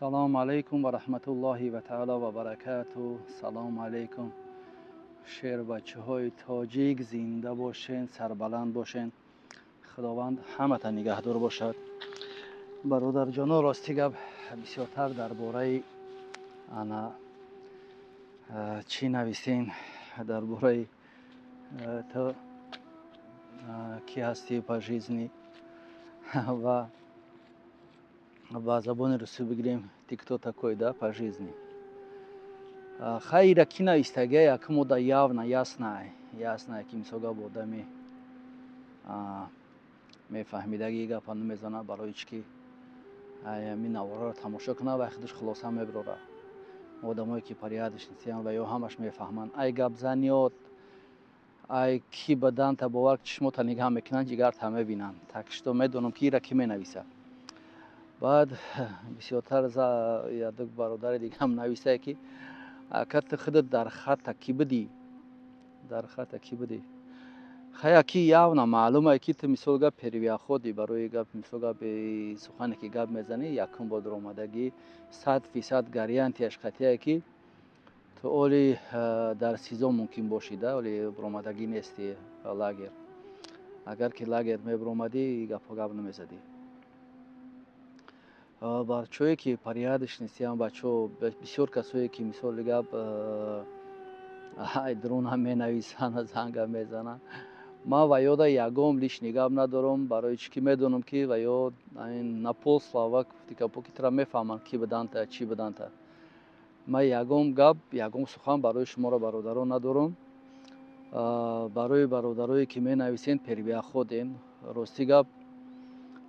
سلام علیکم و رحمت الله و تعالی و برکاته. سلام علیکم شیر بچه های تاجیک، زنده باشین، سربلند باشین. خداوند همه تا نگهدار باشد. برادر جانا، راستی گپ بسیارتر درباره انا چی نویسین، درباره تو کی هستی پاژیزنی و با زبان روسی بگیریم тикто такой, да, по жизни. Хайра ки навистага якмо да явна ясна ки мисога бо одами мефаҳмидаги гапа намезана, барои чӣ ки ами навораро тамошо кунад ва худаш хулоса мебирора. Одамое ки париядашнисиян ва ё ҳамаш мефаҳманд. Ай гапзаниёт, ай ки баданта бовар чишмота нигаҳ мекунанд, ҷигарта мебинанд. Так что медонам ки ира ки менависад. баъд бисёртар як бародари дигам нависае ки акати худат дар хата ки будӣ, хая ки явна маълума ки ту мисол гап первияходи барои гап мисол гапи сухане ки гап мезанӣ якум бо дуромадагӣ 100% гарантияш қатъие ки ту оли дар сизо мумкин бошӣ, да, оли буромадагӣ нести лагер. агар ки лагер мебуромадӣ гапо гап намезадӣ. барчое ки париядашнисиян бачо бисёр касое ки мисоли гап дрона менависанд, занга мезананд. ман ва ёда ягом лишни гап надорам, барои чӣ ки медонам ки ва ё на пол слова тикапокитра мефаҳманд ки буданта чӣ буданта. ман ягом гап, ягом сухан барои шуморо бародарон надорам. барои бародарое ки менависен первияходен, рости гап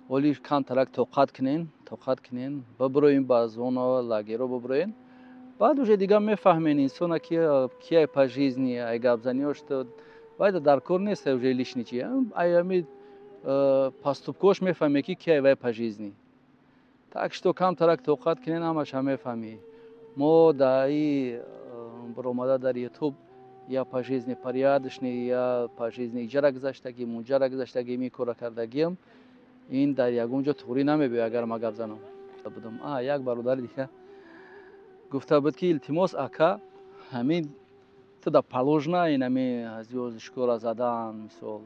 оли камтарак тоқат кунен, бибуроин ба зона лагеро бибуроин. баъд уже дига мефаҳмен инсона ки ай по жизни, ай гапзаниё что вайда дар кор нест, уже лишни чи. Ай ами поступкош мефаҳме ки ай вай по жизни. Так что камтарак тоқат кунен, ҳамаша мефаҳмӣ. мо дар и буромада дар ютуб я по жизни порядочный, я по жизни иҷара гузаштагӣ, мунҷара гузаштагӣ ми кора кардагиам. ин дар ягон ҷо туғрӣ намебиёяд агар ман гап занам. Як бародари дига гуфта буд ки илтимос ака, ҳамин ту да положена инами звёздочкора задан мисол.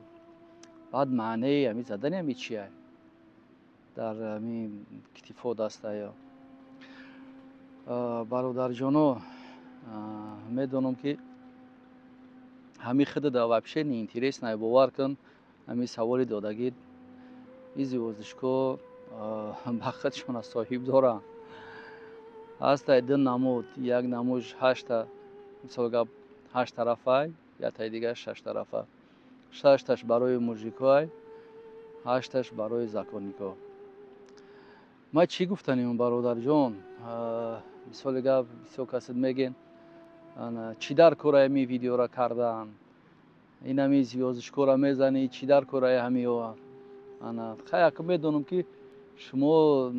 баъд маънаи ҳамин задани ҳамин чия? дар ҳамин китифо даста ё. Бародарҷоно, медонам ки ҳамин худ да вообще неинтересно, бовар кун, ҳамин саволи додагӣ ин звёздочко ба худшона соҳиб доранд. ҳастай ду намуд, як намуд 8 мисол гап 8 тарафа, ятаи дига 6 тарафа. 6таш барои мужикҳо, 8таш барои законникҳо. ман чӣ гуфтанем бародарҷон, мисоли гап бисёр каси мегӯянд чӣ дар кора ҳамин видеоро кардан, ин ҳамин звёздочкоро мезанӣ, чӣ дар кора ҳамиё. хай медонам ки шумо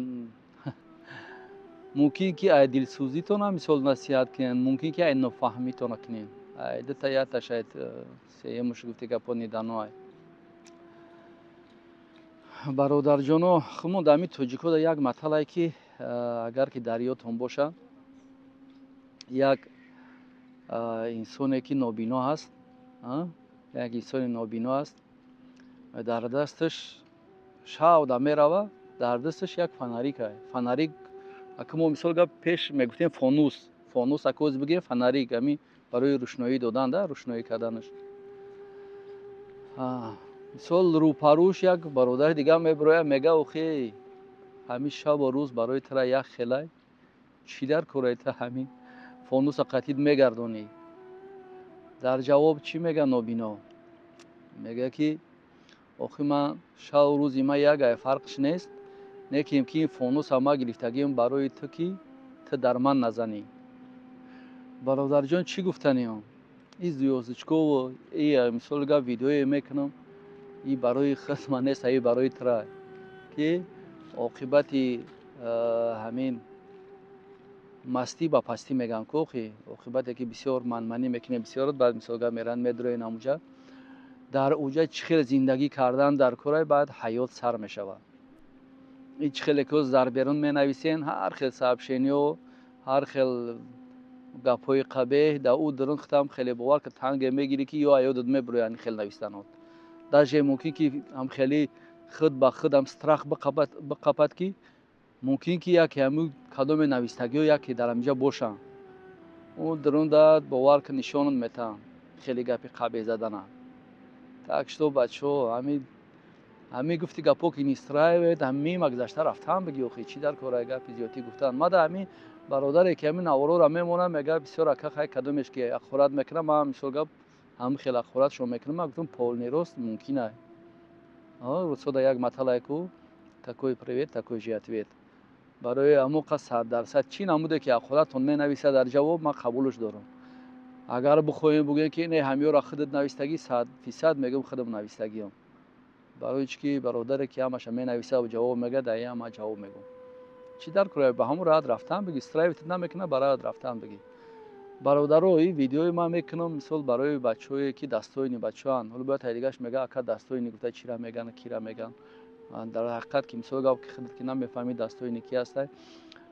мумкин ки ай дилсӯзитона мисол насиҳат кунед, мумкин ки ай нофаҳмитона кунед. ай дута яташ ай сеюмаш гуфти гапони даноай. бародарҷоно, хумон дар ҳамин тоҷикҳо як матъалае ки агар ки дар ёдтон боша, як инсоне ки нобино ҳаст, як инсони нобино аст, дар дасташ шавда мерава, дар дасташ як фонарик ай. Фонарик ака мо мисол гап пеш мегуфтем фонус ака оз бигирем, фонарик ҳамин барои рӯшноӣ додан, да, рӯшноӣ карданаш. мисол рӯпарӯш як бародари дига мебирояд, мега охи ҳамин шабу рӯз барои тура як хелай чӣ дар кораи ту ҳамин фонуса қатъид мегардонӣ. дар ҷавоб чӣ мега нобино? мега ки охи ман шабу рӯзи ман як ай, фарқш нест. Неким ки ин фонуса ман гирифтагиам барои ту ки ту дар ман назанӣ. бародарҷон, чӣ гуфтаниём? ин звёздочково мисоли гап видеое мекунам, ин барои худ ман нест, ин барои тура, ки оқибати ҳамин мастӣ ба пастӣ мегӯянд ки охи оқибате ки бисёр манманӣ мекунем, бисёр баъд мисол гап меранд медуроен ҳамуҷа, дар уҷа чӣ хел зиндагӣ кардан дар кора, баъд ҳаёт сар мешавад. هیچ خیلی که در بیرون می نویسین هر خیل سابشینی و هر خیل گپای قبیح در او درون ختم خیلی باور که تنگ میگیری که یا ایودت میبرویانی خیلی نویستن هات در ممکن که هم خیلی خود با خود هم استراخ بقپد که ممکن که یک همون کدام نویستگی و یکی در اینجا باشن او درون داد باور که نشانت میتن خیلی گپی قبیح زدن تاکش تو بچه همین گفتی گپو که نیست رای و همین مگذشته رفتم بگی اوخی چی در کار گپی زیادی گفتن ما در همین برادر که همین نوارو را میمونم میگه بسیار اکه کدومش که اخورات میکنم ما مثال گپ هم خیلی اخورات شو میکنم ما گفتم پول نیروست ممکنه رسودا یک مطلع کو такой привет такой же ответ برای همون قصد 100% چی نموده که اخوراتون می نویسه در جواب ما قبولش دارم اگر بخوایم بگیم که نه همیو را خودت نویستگی 100% میگم خودم نویستگی هم برای چی برادر که همش می نویسه و جواب میگه دایم ما جواب میگم چی در کار به همون راحت رفتن بگی استرایت نمیکنه برای رفتن بگی برادرو این ویدیوی ما میکنم مثال برای بچه‌ای که دستوینی بچه‌ان حالا باید دیگه‌اش میگه اکا دستوینی گفته چی را میگن کی را میگن در حقیقت که مثال گفت که خودت که نمیفهمی دستوینی کی هست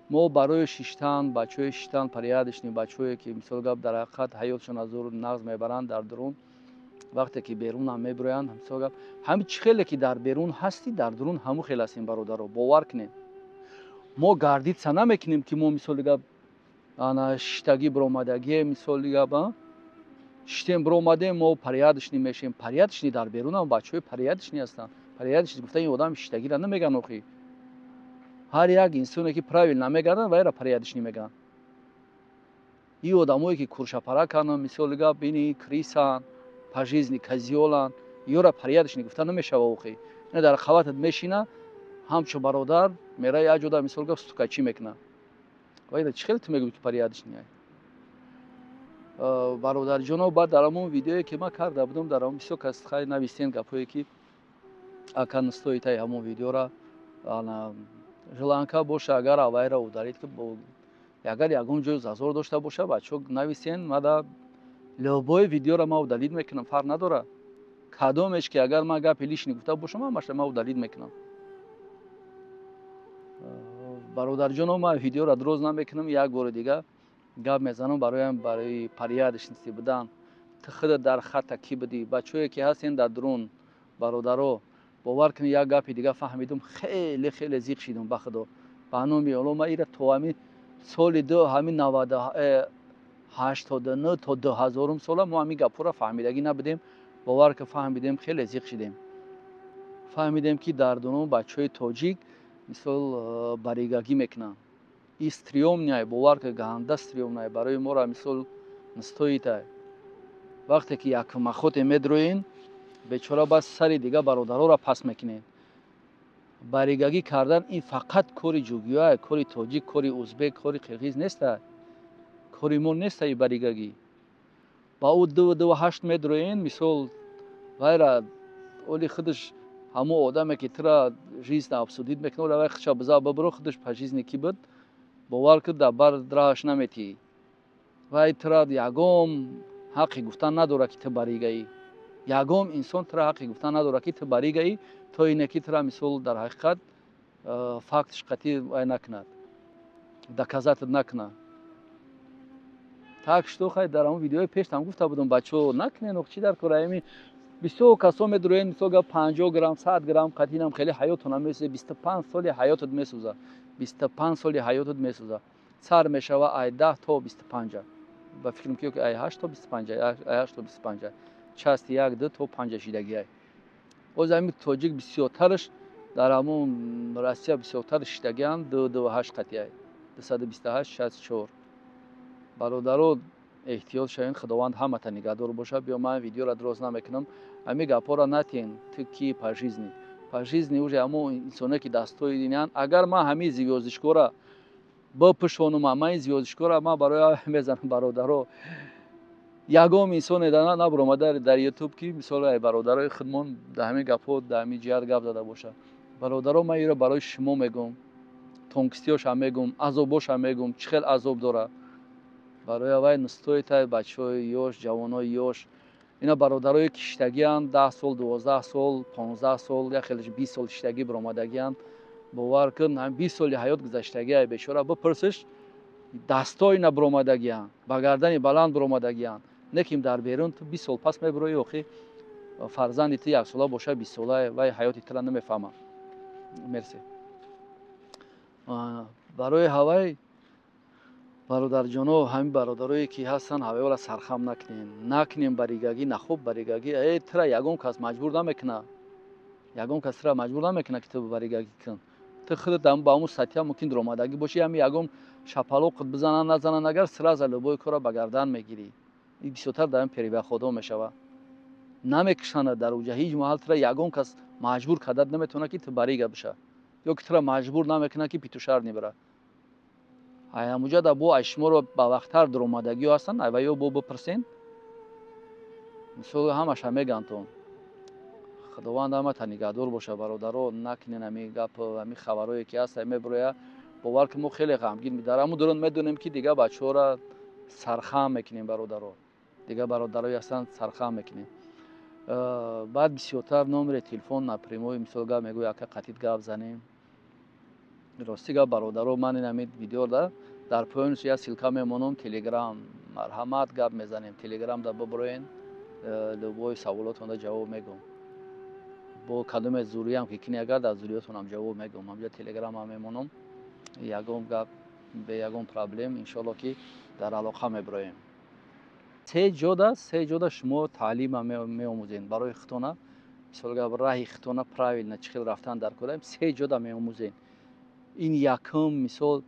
ما برای ششتن بچه‌ای ششتن پریادش نی بچه‌ای که مثال گفت در حقیقت حیاتشون از دور نغز میبرند در درون وقتی که بیرون هم میبرویند مثال گفت همین خیلی که در بیرون هستی در درون همو خیلی هستیم برادرو باور کنین ما گردید سنا میکنیم که ما مثال گفت انا شتگی برآمدگی مثال گفت شتیم برآمده ما پریادش نمیشیم پریادش نی در بیرون هم بچه‌های پریادش نی هستن پریادش گفته این آدم شتگی را نمیگن اخی هر یک انسانی که پراویل نمیگردن و را پریادش نمیگن این آدمایی که کورشپره کنن مثال گفت بینی کریسان پاژیزنی کازیولان یورا پریادش نی گفته نمیشه اخی نه در خواتت میشینه همچو برادر میره یا جدا مثال گفت استکاچی میکنه وای چه خیلی تو میگی که پریادش نی برادر جناب بعد در همون ویدیویی که ما کرده بودم در همون بسیار کس خیلی نویسین گپایی که اکن стоит همون ویدیو را انا ژلانکا باشه اگر اوای را ودارید که اگر یگون جز زازور داشته باشه بچه نویسین ما در لوبای ویدیو را ما دلیل میکنم فرق نداره کدومش که اگر ما گپ لیش نگفته باشم ما دلیل میکنم برادر جناب ما ویدیو را دروز نمیکنم یک بار دیگه گپ میزنم برای پریادش نیستی بدن خود در خط کی بدی بچه‌ای که هستین در درون برادرو باور کنید یک گپ دیگه فهمیدم خیلی خیلی زیق شدم بخدا بانومی الان ما ایره تو همین سال دو همین 89 تا 2000 سال ما همین گپ را فهمیدگی نبودیم باور که فهمیدیم خیلی زیق شدیم فهمیدیم که در درون بچه‌های تاجیک مثل باریگاگی میکنن استریوم نیای باور که گنده استریوم نیای برای ما را مثل نستویت وقتی که یک مخوت میدروین بیچاره بس سر دیگه برادرها را پس میکنین باریگاگی کردن این فقط کاری جوگیای کاری تاجیک کاری ازبک کاری قرقیز نیست کاری مون نیست این باریگاگی با او 228 میدروین مثال غیر اولی خودش همو آدمی که ترا ریز افسودید میکنه ولی وقتی خودش بزا ببرو خودش پاجیز نکی بود باور که دبر دراش نمیتی و ترا یگم حقی گفتن نداره که تو باریگایی یگم انسان ترا حقی گفتن نداره که تو باریگایی تو اینکی ترا مثال در حقیقت فاکتش قطعی نکند دکازات نکنه تاکش تو خیلی در اون ویدیوی پیش هم گفته بودم بچه نکنین چی در کارایمی بسیار کسا میدروین مثلا 50 گرم 100 گرم قطعی هم خیلی حیاتون هم میسوزه 25 سال حیاتت میسوزه 25 سال حیاتت میسوزه سر میشوه ای 10 تا 25 با فکر میکنم که ای 8 تا 25 ای 8 تا 25 چاست 1 2 تا 5 شیدگی او زمین تاجیک بسیار ترش در همون روسیه بسیار ترش شیدگی هم 228 قطعی 228 64 برادرو احتیاط شاین خداوند همه تا نگهدار باشه بیا من ویدیو را درست نمیکنم امی گپا را نتین تو کی پاژیزنی اوج همون انسانه که دستوی دینن اگر ما همین زیوزشکو را با پشونم ما زیوزشکو را ما برای میزنم برادرو یگم انسان دانا نبرآمده در یوتیوب کی مثلا برادرای خودمون در همین گپا در همین جهت گپ زده باشه برادرو ما ایرا برای شما میگم تونکستیوش هم میگم عذابش هم میگم چه خیلی عذاب داره برای اوای نستویت بچه‌های یوش جوانای یوش اینا برادرای کشتگی ان 10 سال 12 سال 15 سال یا خیلیش 20 سال کشتگی برآمدگی ان باور کن هم 20 سال حیات گذشتگی ای بشوره بپرسش دستای نبرآمدگیان با گردن بلند برآمدگیان نکیم در بیرون تو 20 سال پس میبروی اخی فرزند تو یک ساله باشه 20 ساله و حیات تو را نمیفهمه. مرسی. برای هوای برادرجانو همین برادرایی که هستن هوای را سرخم نکنیم باریگاگی نخوب باریگاگی ای ترا یگم کس مجبور نمیکنه یگم کس را مجبور نمیکنه که تو باریگاگی کن تو خودت هم با اون سطح ممکن درآمدگی باشی همین یگم شپالوق بزنن نزنن اگر سراز لبوی کورا به گردن میگیری این بیشتر در این پری خدا میشوه نمیکشنه در اوجه هیچ محل ترا یگم کس مجبور کردت نمیتونه که تو باریگا بشه یا که ترا مجبور نمیکنه که پیتو شهر نبره همونجا در بو اشمار رو با وقتتر درآمدگی هستن و یا بو بپرسین مثلا همش میگن تو خداوند همت نگهدار باشه برادرو نکنین همین گپ همین خبرایی که هست میبروه باور که ما خیلی غمگین می‌داریم اما درون میدونیم که دیگه بچه‌ها را سرخم میکنیم برادرو دیگه برادرای هستن سرخم میکنیم بعد بسیارتر نمره تلفن نپریموی مثلا گپ میگوی اگه قطیت گپ زنیم راستی گپ برادرو من این همین ویدیو در پایینش یا سیلکا میمونم تلگرام مرحمت گپ میزنیم تلگرام دا ببروین لبوی سوالاتون جواب میگم با کدوم زوری هم که کنی اگر در زوریاتون هم جواب میگم همجا تلگرام هم میمونم یگم گپ به یگم پرابلم انشالله که در علاقه میبرویم سه جودا شما تعلیم هم میآموزین برای خطونه مثلا گپ راه خطونه پراویل نچخیل رفتن در کدام سه جودا میآموزین این یکم مثال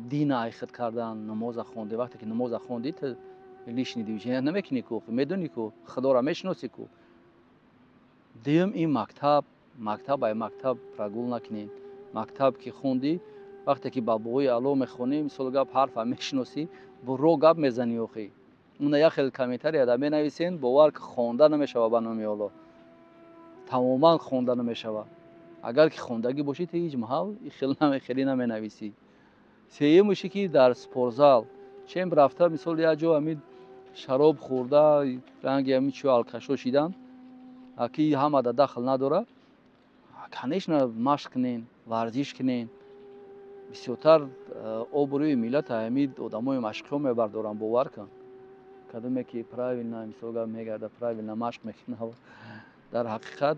دین عیخت کردن نماز خونده وقتی که نماز خوندی تو لیش ندیوشی نمیکنی کو میدونی کو خدا را میشناسی کو دیم این مکتب ای مکتب پرگول نکنین مکتب که خوندی وقتی که بابوی علو میخونی مثلا گپ حرف هم میشناسی برو گپ میزنی اخی اون یا خیلی کمیتر یاد مینویسین باور که خونده نمیشوه بنامی الا تماما خونده نمیشوه اگر که خوندگی باشی تو هیچ محل خیلی نمینویسی سیه موشی که در سپورزال چیم رفته مثال یا جو همین شراب خورده رنگ همین چو الکشو شیدن اکی همه در داخل نداره کنیشنا مشق کنین ورزش کنین بسیارتر آبروی ملت همین آدمای مشقی میبردارن باور کن کدومی که پراویل نه مثال میگرده پراویل نه مشق میکنه در حقیقت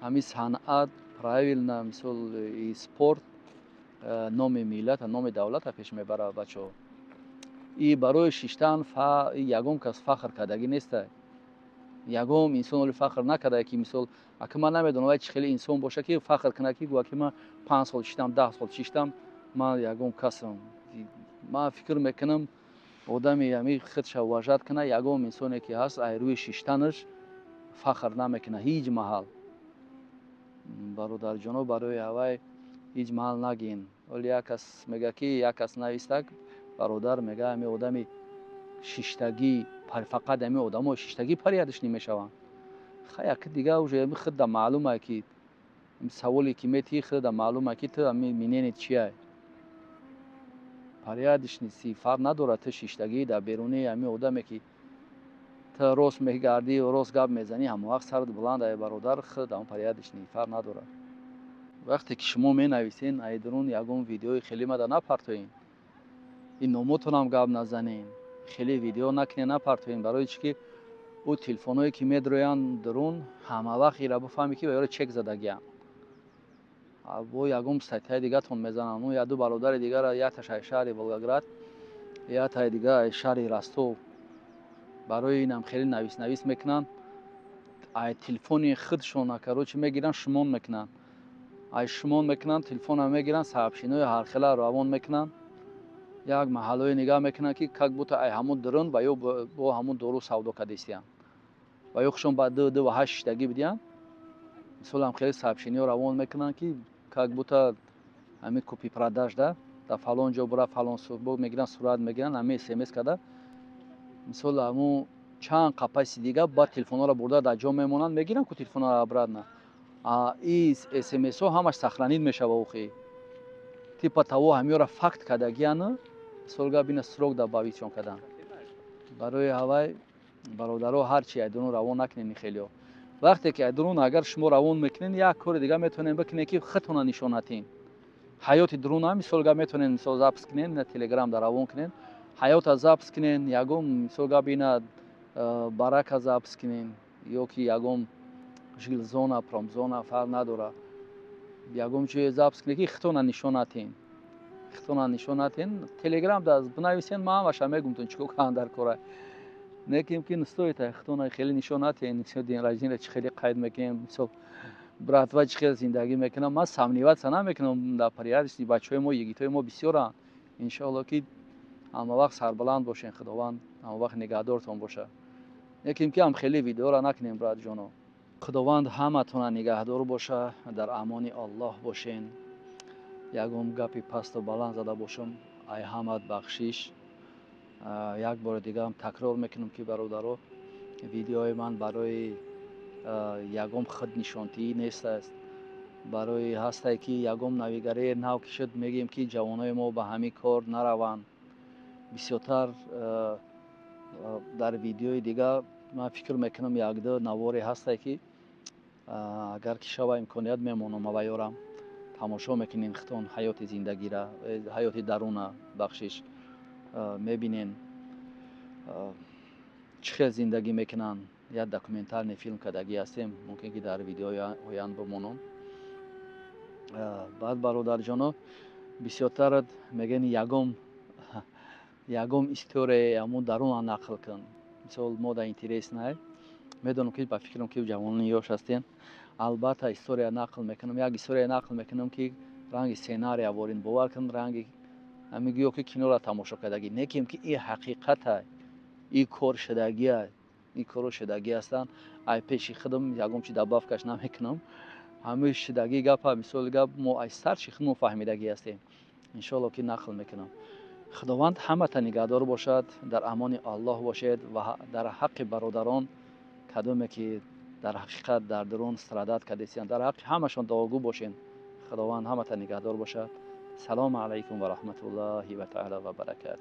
همین صنعت پراویل نه مثال سپورت نام ملت نام دولت پیش میبره بچه این برای شیشتن یگم کس فخر کردگی نیست یگم انسان ولی فخر نکرده که مثال اگه من نمیدونم چه خیلی انسان باشه که فخر کنه که گویا که من 5 سال شیشتم 10 سال شیشتم من یگم کسم من فکر میکنم آدمی یمی خودش وجد کنه یگم انسانی که هست روی شیشتنش فخر نمیکنه هیچ محل برادر جانو برای هوای هیچ محل نگین ولی یک کس میگه که یک کس نویسته برادر میگه همی آدمی شیشتگی فقط همی آدم شیشتگی پریادش نمیشوند خیلی که دیگه اوجه همی خود معلومه که سوالی که میتی خود معلومه که تو همی مینینید چیه پریادش نیستی فرق نداره تو شیشتگی در بیرونی همی آدمی که تو روز میگردی و روز گپ میزنی هم وقت سرت بلند ای برادر خود هم پریادش نیست فرق نداره وقتی که شما می نویسین ای درون یگم ویدیوی خیلی مده نپرتوین این نموتون هم گپ نزنین خیلی ویدیو نکنین نپرتوین برای چی که او تلفنایی که میدروین درون همه وقت را بفهمی که یارو چک زدگیان و یگم سایت دیگه تون میزنن اون یا دو برادر دیگه را یا تا شهر ولگراد یا تا دیگه شهر رستو برای اینم خیلی نویس میکنن ای تلفنی خودشون کروچ میگیرن شمون میکنن ای شمون میکنن تلفن هم میگیرن صاحبشینای هر خلا روان میکنن یک محلوی نگاه میکنن که کاک بوتا ای همون درون و یا با همون دورو سودا کدیستیان و یا خشون بعد دو و هشت تگی بدیان مثلا هم خیلی صاحبشینی روان میکنن که کاک بوتا همین کپی پراداش ده در فلان جا برا فلان سو میگیرن صورت میگیرن همین اس ام اس کده مثلا همون چند قپاسی دیگه با تلفن ها را برده در جا میمونن میگیرن که تلفن ها را برد نه این اس ام اس ها همش سخرانید میشه و اوخی تیپا تاو همیو را فکت کدگیانه سولگا بین سروک در باویچون کدن برای هوای برادرها هر چی ایدونو روان نکنین خیلیو وقتی که درون اگر شما روان میکنین یک کار دیگه میتونین بکنین که خودتون نشون ندین. حیات درون هم مثلا میتونین مثلا زاپس کنین، نه تلگرام در روان کنین، حیات زاپس کنین، یگم مثلا بینا برک زاپس کنین یا که یگم ژیل زونا پروم زونا فرق نداره. یگم چه زاپس کنین که خودتون نشون ندین. خودتون نشون ندین. تلگرام داز بنویسین ما همش میگم تو چیکار کردن در کار. نه که ممکن استویت خودتون خیلی نشون ندین. مثلا دین راجین چه خیلی قید میکنین. مثلا برات و چه زندگی میکنم. ما سامنیوات سنا میکنم در پریارشی بچهای ما یگیتای ما بسیارن. ان شاء الله که همه وقت سربلند باشین. خداوند همه وقت نگهدارتون باشه. یکی که هم خیلی ویدیو را نکنیم برات جانو. خداوند همتون نگهدار باشه. در امان الله باشین. یگم گپی پست و بلند زده باشم. ای حمد بخشش. یک بار دیگه هم تکرار میکنم که برادرها ویدیوهای من برای یگم خود نشانتی نیست است. برای هسته که یگم نویگری نو کشد میگیم که جوانای ما به همین کار نروند. بسیارتر در ویدیوی دیگه من فکر میکنم یک دو نواری هسته که اگر که شب امکانیت میمونم و یارم تماشا میکنین خودتون حیات زندگی را، حیات درون بخشش میبینین چه زندگی میکنن. یا دکومنتری فیلم کدگی هستیم ممکن که در ویدیو آیند بمونم. بعد برادر جانا بسیارتر میگن یگم استوری همون درون نقل کن. مثلا ما در اینترس نه میدونم که با فکرم که جوانان یاش هستین. البته استوری نقل میکنم. یک استوری نقل میکنم که رنگ سیناری آورین باور کن رنگ میگیو که کینو را تماشا کردگی نکیم که این حقیقت این کار شدگی است. این کار شدگی هستن. ای پیش خودم یگم چی دباف کش نمیکنم. همه شدگی گپ مثال گپ ما از سر چی خودم فهمیدگی هستیم. ان شاء الله که نقل میکنم. خداوند همه تا نگهدار باشد. در امان الله باشید و در حق برادران کدومی که در حقیقت در درون استرادت کردیسین در حق همشان دعاگو باشین. خداوند همه تا نگهدار باشد. سلام علیکم و رحمت الله و تعالی و برکاته.